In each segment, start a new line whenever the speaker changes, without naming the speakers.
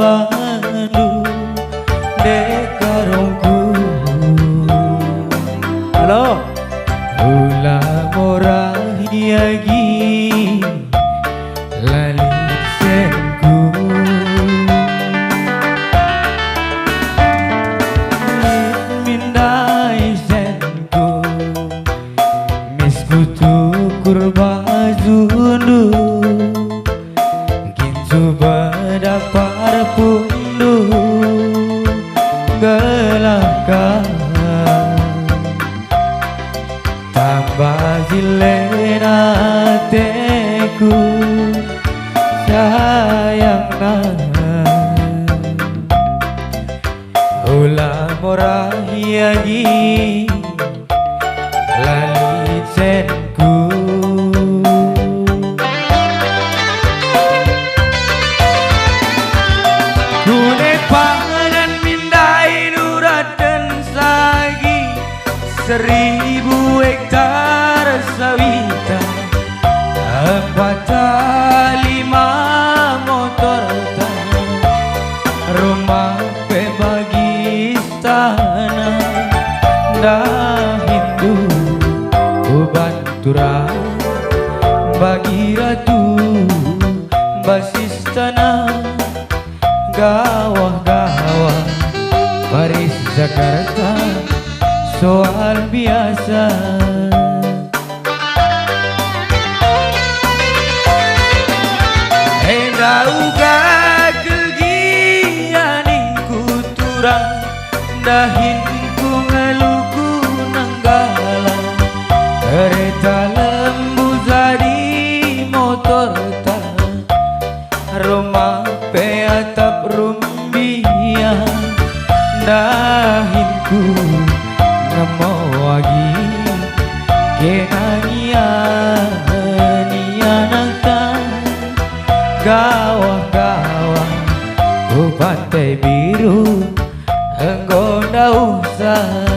Bandung dekarongku. Halo, ulah morah yagi lali senku mindai senku miskutu kurba zundu gintu badapar pundu gelakah tambah zilena teku sayangna ulah morah yagi lali senku. Gune pangan mindai nuraden sagi 1000 hektar sawita 45 motor rumah bagi istana dah Hindu Ubantura bagi ratu basis tanah gawah-gawah Paris Jakarta soal biasa. Endauga kegianing kuturang dahin ku ngeluku nanggala kereta lembu jadi motor ta rumah pe atap rumbia dahinku namo lagi kenangian gawah-gawah ku pantai biru engkau ndak usah.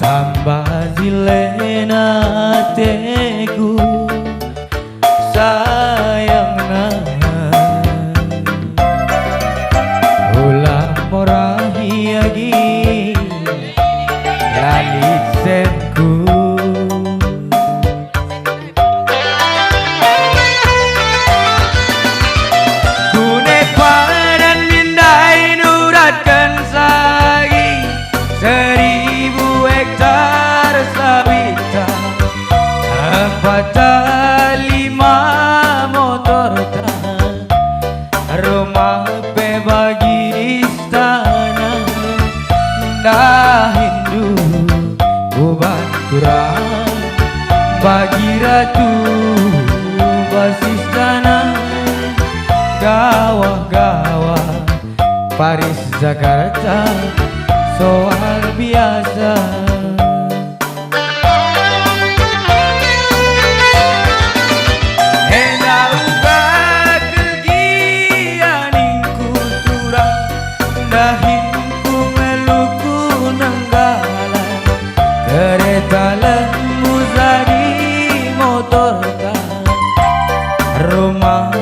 Tambah zilena teku sayangna ulah morah yagi lali senku. Gune padan mindai nuratkan sagi 1000 hektar sawita 45 motor rumah pe bagi istana dah Hindu Ubantura bagi ratu basis tanah gawah-gawah Paris Jakarta soal biasa. Endauga kegianing kuturang dahin ku meluku nanggala kereta lembu jadi motor rumah